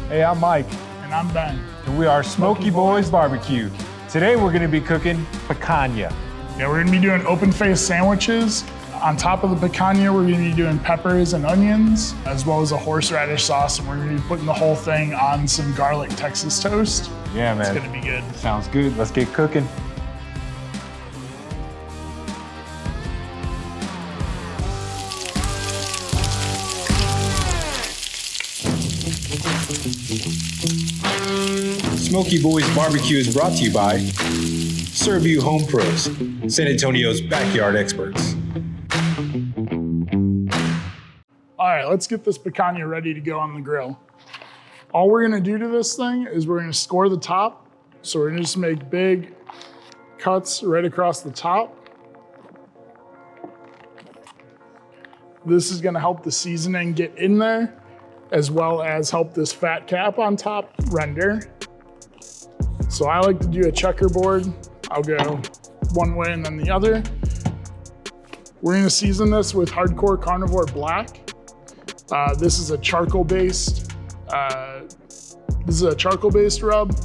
Hey, I'm Mike. And I'm Ben. And we are Smokey Boys Barbecue. Today we're gonna be cooking picanha. Yeah, we're gonna be doing open-faced sandwiches. On top of the picanha, we're gonna be doing peppers and onions, as well as a horseradish sauce, and we're gonna be putting the whole thing on some garlic Texas toast. Yeah, man. It's gonna be good. Sounds good. Let's get cooking. Smokey Boys Barbecue is brought to you by Servview Home Pros, San Antonio's backyard experts. All right, let's get this picanha ready to go on the grill. All we're gonna do to this thing is we're gonna score the top. So we're gonna just make big cuts right across the top. This is gonna help the seasoning get in there, as well as help this fat cap on top render. So I like to do a checkerboard. I'll go one way and then the other. We're gonna season this with Hardcore Carnivore Black. This is a charcoal-based rub.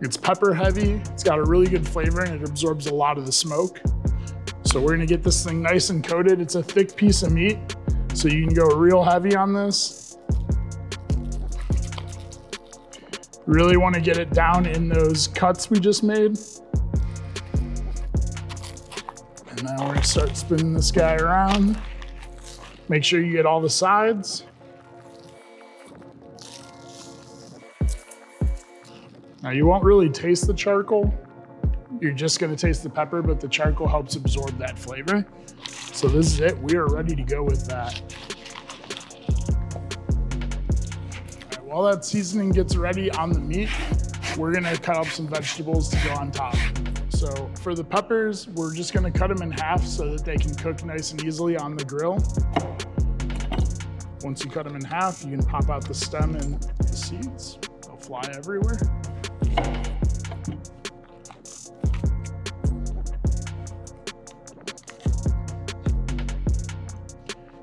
It's pepper heavy. It's got a really good flavor and it absorbs a lot of the smoke. So we're gonna get this thing nice and coated. It's a thick piece of meat, so you can go real heavy on this. Really wanna get it down in those cuts we just made. And now we're gonna start spinning this guy around. Make sure you get all the sides. Now you won't really taste the charcoal. You're just gonna taste the pepper, but the charcoal helps absorb that flavor. So this is it, we are ready to go with that. All right, while that seasoning gets ready on the meat, we're gonna cut up some vegetables to go on top. So for the peppers, we're just gonna cut them in half so that they can cook nice and easily on the grill. Once you cut them in half, you can pop out the stem and the seeds. They'll fly everywhere.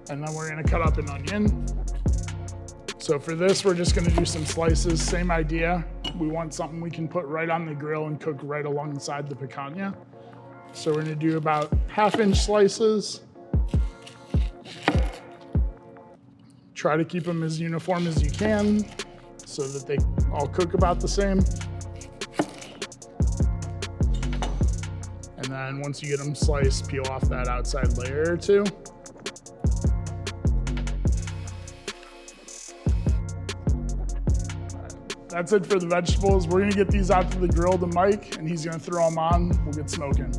And then we're gonna cut up an onion. So for this, we're just gonna do some slices, same idea. We want something we can put right on the grill and cook right alongside the picanha. So we're gonna do about 1/2-inch slices. Try to keep them as uniform as you can so that they all cook about the same. And then once you get them sliced, peel off that outside layer or two. That's it for the vegetables. We're gonna get these out to the grill to Mike, and he's gonna throw them on. We'll get smoking.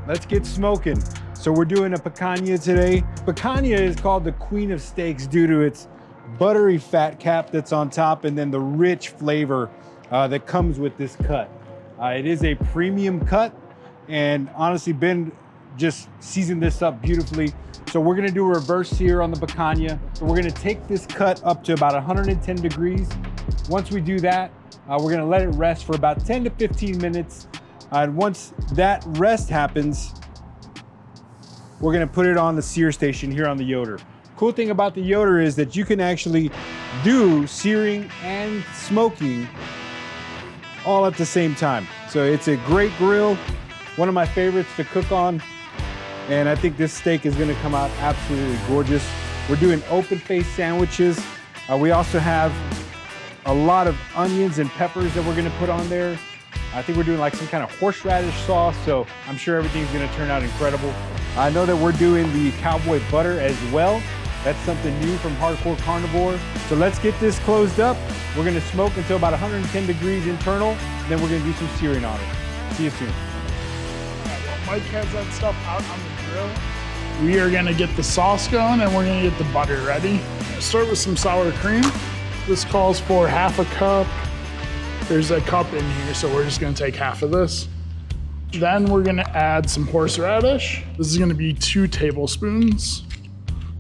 Let's get smoking. So we're doing a picanha today. Picanha is called the queen of steaks due to its buttery fat cap that's on top and then the rich flavor that comes with this cut. It is a premium cut, and honestly, Ben just seasoned this up beautifully. So we're gonna do a reverse sear on the picanha. So we're gonna take this cut up to about 110 degrees. Once we do that, we're gonna let it rest for about 10 to 15 minutes. And once that rest happens, we're gonna put it on the sear station here on the Yoder. Cool thing about the Yoder is that you can actually do searing and smoking all at the same time. So it's a great grill, one of my favorites to cook on. And I think this steak is gonna come out absolutely gorgeous. We're doing open-faced sandwiches. We also have a lot of onions and peppers that we're gonna put on there. I think we're doing like some kind of horseradish sauce, so I'm sure everything's gonna turn out incredible. I know that we're doing the Cowboy butter as well. That's something new from Hardcore Carnivore. So let's get this closed up. We're gonna smoke until about 110 degrees internal, then we're gonna do some searing on it. See you soon. All right, well, Mike has that stuff out on the grill. We are gonna get the sauce going and we're gonna get the butter ready. Start with some sour cream. This calls for 1/2 cup. There's a cup in here, so we're just gonna take 1/2 of this. Then we're gonna add some horseradish. This is gonna be 2 tablespoons.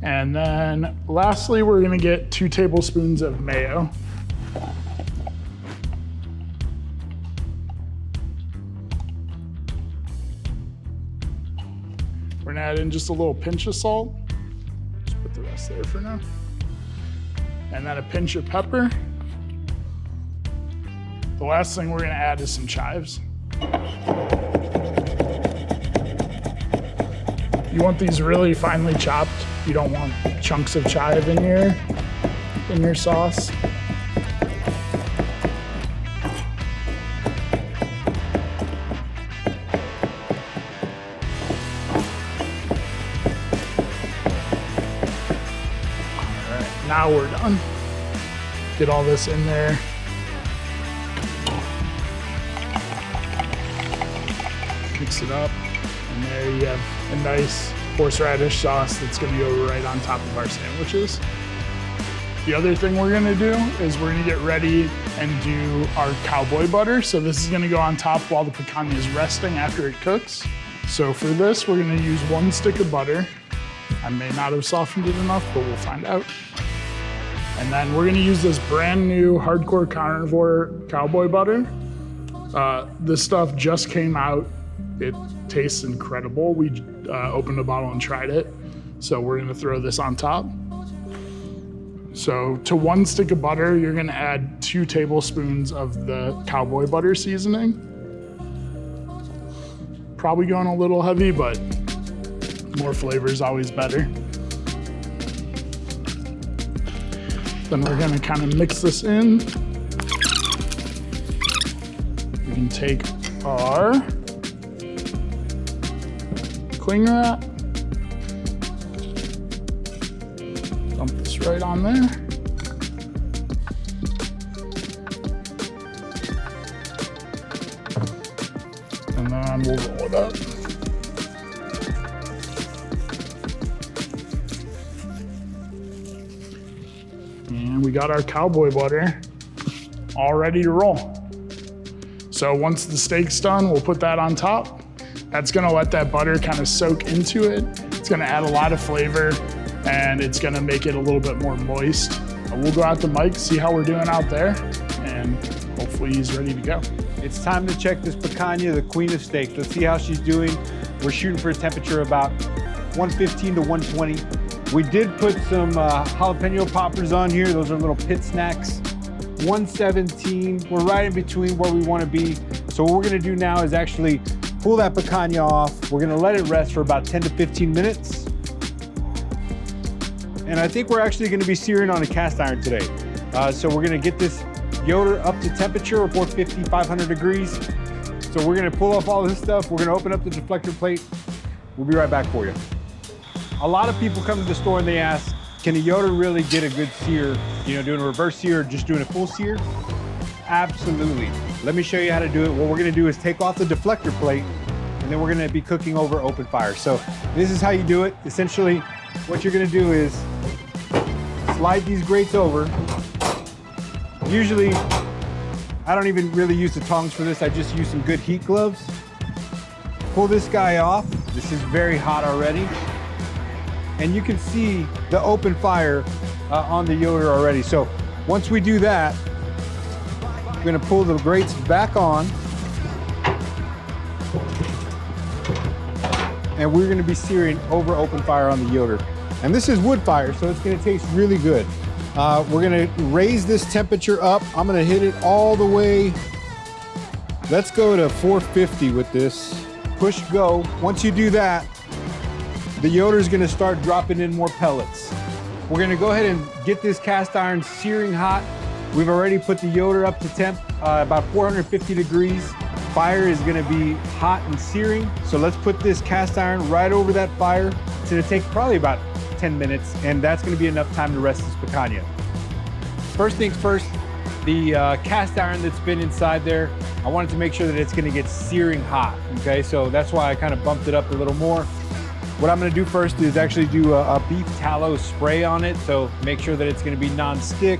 And then lastly, we're gonna get 2 tablespoons of mayo. We're gonna add in just a little pinch of salt. Just put the rest there for now. And then a pinch of pepper. The last thing we're gonna add is some chives. You want these really finely chopped. You don't want chunks of chive in your sauce. All right, now we're done. Get all this in there. Mix it up, and there you have a nice horseradish sauce that's gonna go right on top of our sandwiches. The other thing we're gonna do is we're gonna get ready and do our cowboy butter. So this is gonna go on top while the picanha is resting after it cooks. So for this, we're gonna use 1 stick of butter. I may not have softened it enough, but we'll find out. And then we're gonna use this brand new Hardcore Carnivore cowboy butter. This stuff just came out. It tastes incredible. We opened a bottle and tried it. So we're gonna throw this on top. So to 1 stick of butter, you're gonna add 2 tablespoons of the cowboy butter seasoning. Probably going a little heavy, but more flavor is always better. Then we're gonna kind of mix this in. We can take our cling wrap, dump this right on there. And then we'll roll it up. And we got our cowboy butter all ready to roll. So once the steak's done, we'll put that on top. That's gonna let that butter kind of soak into it. It's gonna add a lot of flavor, and it's gonna make it a little bit more moist. We'll go out to Mike, see how we're doing out there, and hopefully he's ready to go. It's time to check this picanha, the queen of steaks. Let's see how she's doing. We're shooting for a temperature about 115 to 120. We did put some jalapeno poppers on here. Those are little pit snacks. 117, we're right in between where we wanna be. So what we're gonna do now is actually pull that picanha off. We're gonna let it rest for about 10 to 15 minutes. And I think we're actually gonna be searing on a cast iron today. So we're gonna get this Yoder up to temperature of 450, 500 degrees. So we're gonna pull off all this stuff. We're gonna open up the deflector plate. We'll be right back for you. A lot of people come to the store and they ask, can a Yoder really get a good sear? You know, doing a reverse sear or just doing a full sear? Absolutely. Let me show you how to do it. What we're gonna do is take off the deflector plate, and then we're gonna be cooking over open fire. So this is how you do it. Essentially, what you're gonna do is slide these grates over. Usually, I don't even really use the tongs for this. I just use some good heat gloves. Pull this guy off. This is very hot already. And you can see the open fire on the Yoder already. So once we do that, we're gonna pull the grates back on. And we're gonna be searing over open fire on the Yoder. And this is wood fire, so it's gonna taste really good. We're gonna raise this temperature up. I'm gonna hit it all the way. Let's go to 450 with this. Push go. Once you do that, the Yoder is gonna start dropping in more pellets. We're gonna go ahead and get this cast iron searing hot. We've already put the Yoder up to temp, about 450 degrees. Fire is gonna be hot and searing. So let's put this cast iron right over that fire. It's gonna take probably about 10 minutes, and that's gonna be enough time to rest this picanha. First things first, the cast iron that's been inside there, I wanted to make sure that it's gonna get searing hot, okay? So that's why I kind of bumped it up a little more. What I'm gonna do first is actually do a beef tallow spray on it, so make sure that it's gonna be non-stick.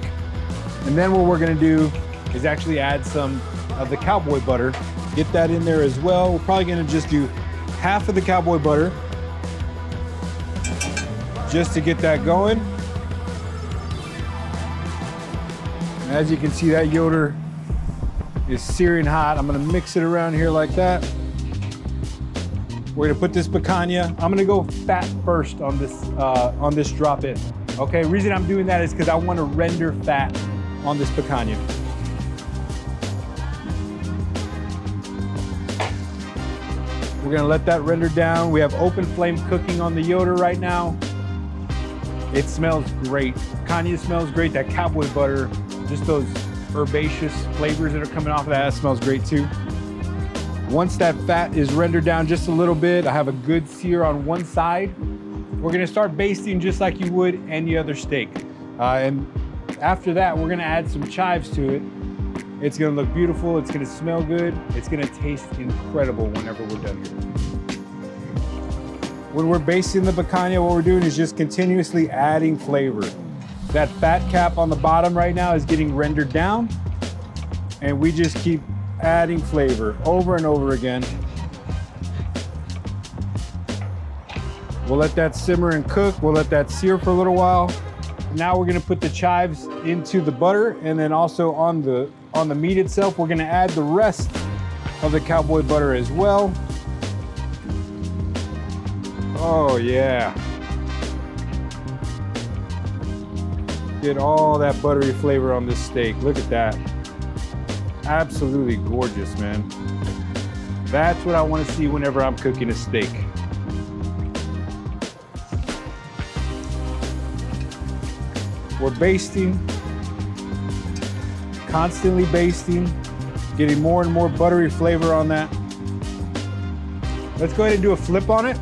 And then what we're gonna do is actually add some of the cowboy butter. Get that in there as well. We're probably gonna just do half of the cowboy butter just to get that going. And as you can see, that Yoder is searing hot. I'm gonna mix it around here like that. We're gonna put this picanha. I'm gonna go fat first on this drop in. Okay, reason I'm doing that is because I want to render fat on this picanha. We're gonna let that render down. We have open flame cooking on the Yoder right now. It smells great. Picanha smells great. That cowboy butter, just those herbaceous flavors that are coming off of that smells great too. Once that fat is rendered down just a little bit, I have a good sear on one side. We're gonna start basting just like you would any other steak. And after that, we're gonna add some chives to it. It's gonna look beautiful, it's gonna smell good, it's gonna taste incredible whenever we're done here. When we're basting the picanha, what we're doing is just continuously adding flavor. That fat cap on the bottom right now is getting rendered down, and we just keep adding flavor over and over again. We'll let that simmer and cook, we'll let that sear for a little while. Now we're gonna put the chives into the butter, and then also on the meat itself, we're gonna add the rest of the cowboy butter as well. Oh yeah. Get all that buttery flavor on this steak. Look at that. Absolutely gorgeous, man. That's what I want to see whenever I'm cooking a steak. We're basting, constantly basting, getting more and more buttery flavor on that. Let's go ahead and do a flip on it.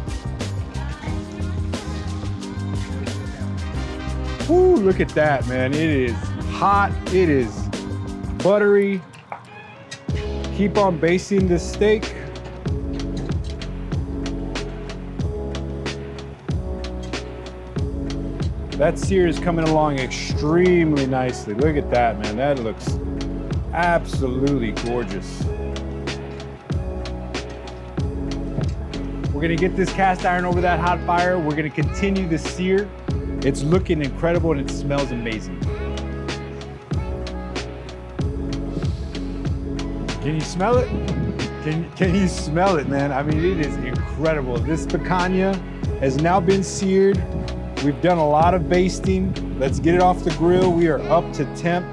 Ooh, look at that, man. It is hot, it is buttery. Keep on basting this steak. That sear is coming along extremely nicely. Look at that, man. That looks absolutely gorgeous. We're gonna get this cast iron over that hot fire. We're gonna continue the sear. It's looking incredible and it smells amazing. Can you smell it? Can you smell it, man? I mean, it is incredible. This picanha has now been seared. We've done a lot of basting. Let's get it off the grill. We are up to temp.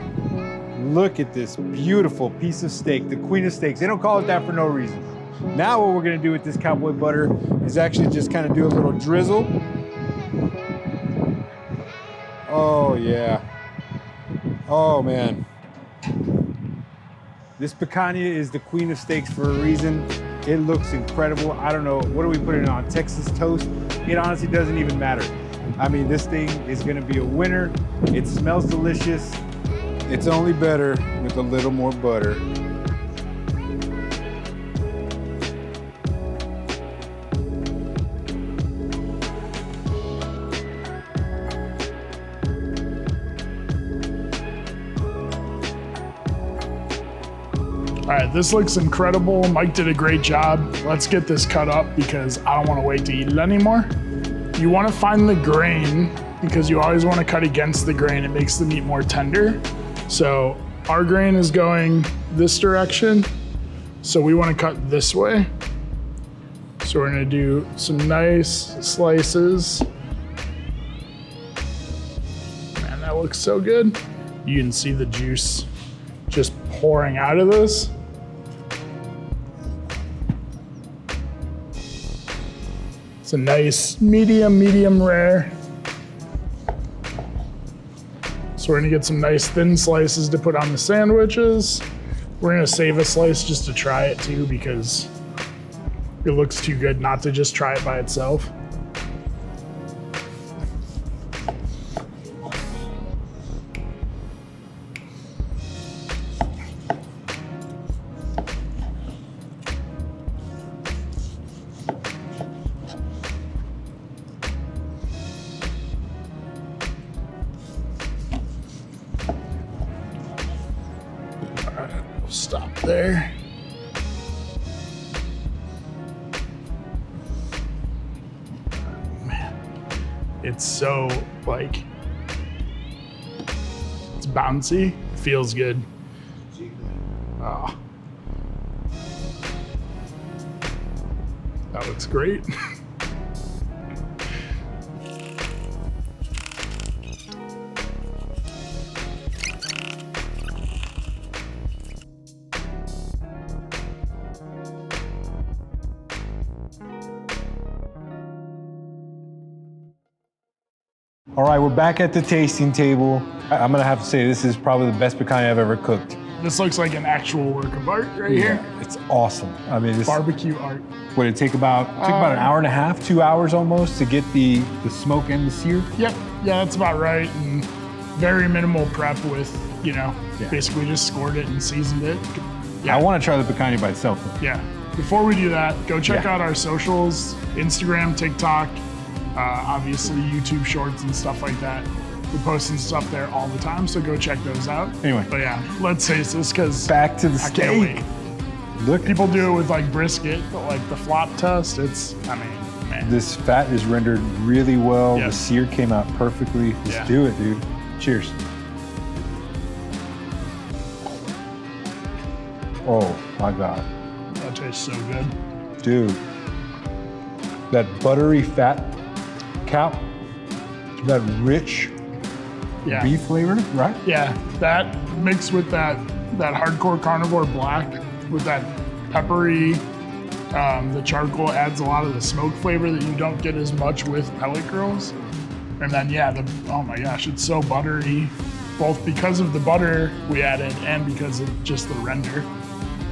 Look at this beautiful piece of steak, the queen of steaks. They don't call it that for no reason. Now what we're gonna do with this cowboy butter is actually just kind of do a little drizzle. Oh yeah. Oh man. This picanha is the queen of steaks for a reason. It looks incredible. I don't know, what are we putting it on? Texas toast? It honestly doesn't even matter. I mean, this thing is gonna be a winner. It smells delicious. It's only better with a little more butter. All right, this looks incredible. Mike did a great job. Let's get this cut up because I don't want to wait to eat it anymore. You want to find the grain because you always want to cut against the grain. It makes the meat more tender. So our grain is going this direction. So we want to cut this way. So we're going to do some nice slices. Man, that looks so good. You can see the juice just pouring out of this. It's a nice medium rare. So we're gonna get some nice thin slices to put on the sandwiches. We're gonna save a slice just to try it too because it looks too good not to just try it by itself. Stop there. Man, it's so like, it's bouncy, feels good. Oh. That looks great. All right, we're back at the tasting table. I'm gonna have to say this is probably the best picanha I've ever cooked. This looks like an actual work of art right here. It's awesome. I mean, this Barbecue art. would it take about an hour and a half, 2 hours almost to get the smoke and the sear? Yep, yeah, that's about right. And very minimal prep with, you know, basically just scored it and seasoned it. Yeah. I want to try the picanha by itself. Though. Yeah. Before we do that, go check out our socials, Instagram, TikTok, obviously YouTube shorts and stuff like that. We're posting stuff there all the time, so go check those out. Anyway. But yeah, let's taste this because back to the I steak. can't wait. Look, people do it with like brisket, but like the flop test, it's, I mean, man. This fat is rendered really well. Yep. The sear came out perfectly. Let's do it, dude. Cheers. Oh my God. That tastes so good. Dude, that buttery fat cap, that rich beef flavor, right? Yeah, that mixed with that hardcore carnivore black with that peppery, the charcoal adds a lot of the smoke flavor that you don't get as much with pellet grills. And then oh my gosh, it's so buttery, both because of the butter we added and because of just the render.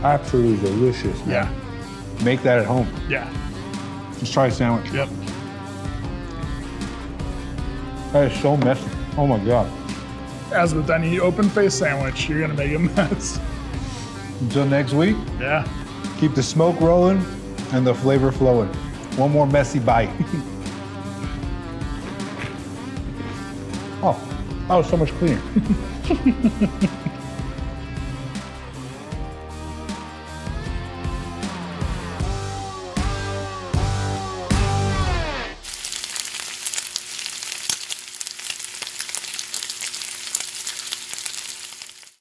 Absolutely delicious, man. Yeah. Make that at home. Yeah. Let's try a sandwich. Yep. That is so messy. Oh my God. As with any open-faced sandwich, you're gonna make a mess. Until next week. Yeah. Keep the smoke rolling and the flavor flowing. One more messy bite. Oh, that was so much cleaner.